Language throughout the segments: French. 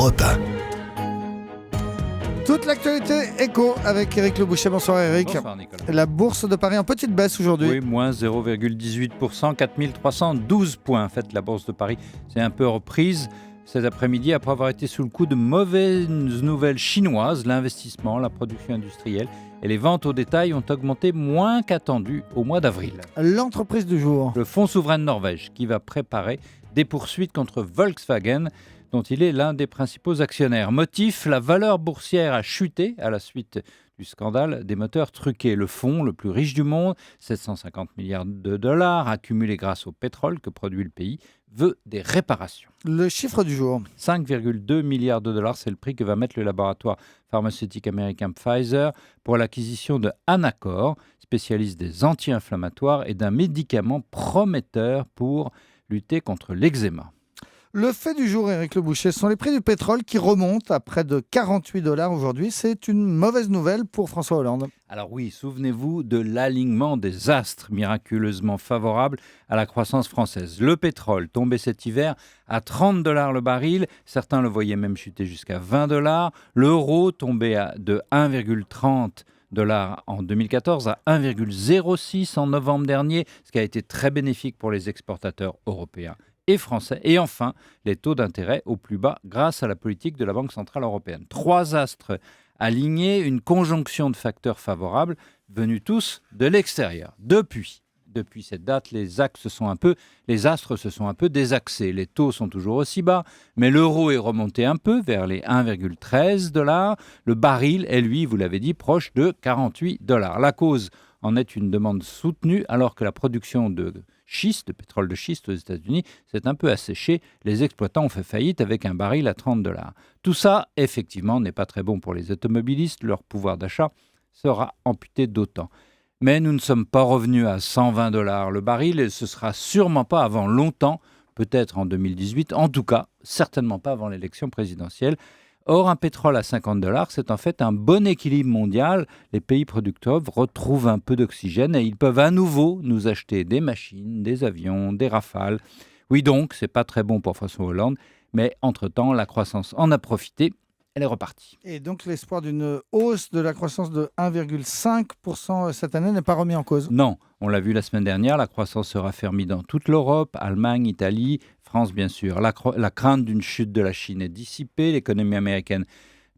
Europe 1. Toute l'actualité éco avec Éric Le Boucher. Bonsoir Éric. Bonsoir Nicolas. La bourse de Paris en petite baisse aujourd'hui. Oui, moins 0,18%, 4312 points. En fait, la bourse de Paris s'est un peu reprise cet après-midi après avoir été sous le coup de mauvaises nouvelles chinoises. L'investissement, la production industrielle et les ventes au détail ont augmenté moins qu'attendu au mois d'avril. L'entreprise du jour. Le Fonds souverain de Norvège qui va préparer des poursuites contre Volkswagen, dont il est l'un des principaux actionnaires. Motif, la valeur boursière a chuté à la suite du scandale des moteurs truqués. Le fonds, le plus riche du monde, 750 milliards de dollars, accumulés grâce au pétrole que produit le pays, veut des réparations. Le chiffre du jour. 5,2 milliards de dollars, c'est le prix que va mettre le laboratoire pharmaceutique américain Pfizer pour l'acquisition de Anacor, spécialiste des anti-inflammatoires et d'un médicament prometteur pour lutter contre l'eczéma. Le fait du jour, Éric Le Boucher, ce sont les prix du pétrole qui remontent à près de 48 dollars aujourd'hui. C'est une mauvaise nouvelle pour François Hollande. Alors oui, souvenez-vous de l'alignement des astres miraculeusement favorables à la croissance française. Le pétrole tombé cet hiver à 30 dollars le baril, certains le voyaient même chuter jusqu'à 20 dollars. L'euro tombé de 1,30 dollars en 2014 à 1,06 en novembre dernier, ce qui a été très bénéfique pour les exportateurs européens et français. Et enfin, les taux d'intérêt au plus bas grâce à la politique de la Banque centrale européenne. Trois astres alignés, une conjonction de facteurs favorables venus tous de l'extérieur. Depuis cette date, les astres se sont un peu désaxés. Les taux sont toujours aussi bas, mais l'euro est remonté un peu vers les 1,13 dollars. Le baril est, lui, vous l'avez dit, proche de 48 dollars. La cause en est une demande soutenue alors que la production de pétrole de schiste aux États-Unis s'est un peu asséchée. Les exploitants ont fait faillite avec un baril à 30 dollars. Tout ça, effectivement, n'est pas très bon pour les automobilistes. Leur pouvoir d'achat sera amputé d'autant. Mais nous ne sommes pas revenus à 120 dollars le baril et ce sera sûrement pas avant longtemps, peut-être en 2018, en tout cas, certainement pas avant l'élection présidentielle. Or, un pétrole à 50 dollars, c'est en fait un bon équilibre mondial. Les pays producteurs retrouvent un peu d'oxygène et ils peuvent à nouveau nous acheter des machines, des avions, des Rafales. Oui donc, c'est pas très bon pour François Hollande, mais entre-temps, la croissance en a profité. Elle est repartie. Et donc l'espoir d'une hausse de la croissance de 1,5% cette année n'est pas remis en cause. Non, on l'a vu la semaine dernière, la croissance sera fermée dans toute l'Europe, Allemagne, Italie, France bien sûr. La crainte d'une chute de la Chine est dissipée, l'économie américaine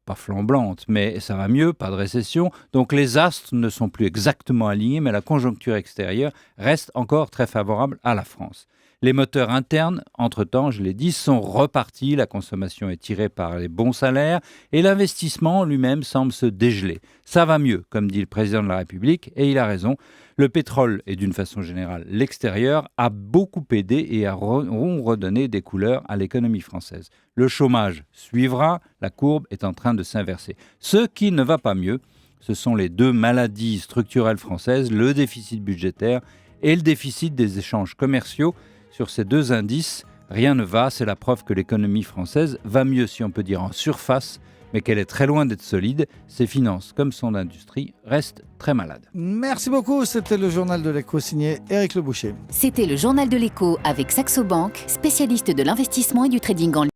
pas flamblante, mais ça va mieux, pas de récession. Donc les astres ne sont plus exactement alignés, mais la conjoncture extérieure reste encore très favorable à la France. Les moteurs internes, entre-temps, je l'ai dit, sont repartis. La consommation est tirée par les bons salaires et l'investissement lui-même semble se dégeler. Ça va mieux, comme dit le président de la République, et il a raison. Le pétrole et d'une façon générale l'extérieur a beaucoup aidé et a redonné des couleurs à l'économie française. Le chômage suivra, la courbe est en train de s'inverser. Ce qui ne va pas mieux, ce sont les deux maladies structurelles françaises, le déficit budgétaire et le déficit des échanges commerciaux. Sur ces deux indices, rien ne va, c'est la preuve que l'économie française va mieux, si on peut dire, en surface, mais qu'elle est très loin d'être solide. Ses finances, comme son industrie, restent très malades. Merci beaucoup, c'était le journal de l'écho signé Éric Le Boucher. C'était le journal de l'écho avec Saxo Bank, spécialiste de l'investissement et du trading en ligne.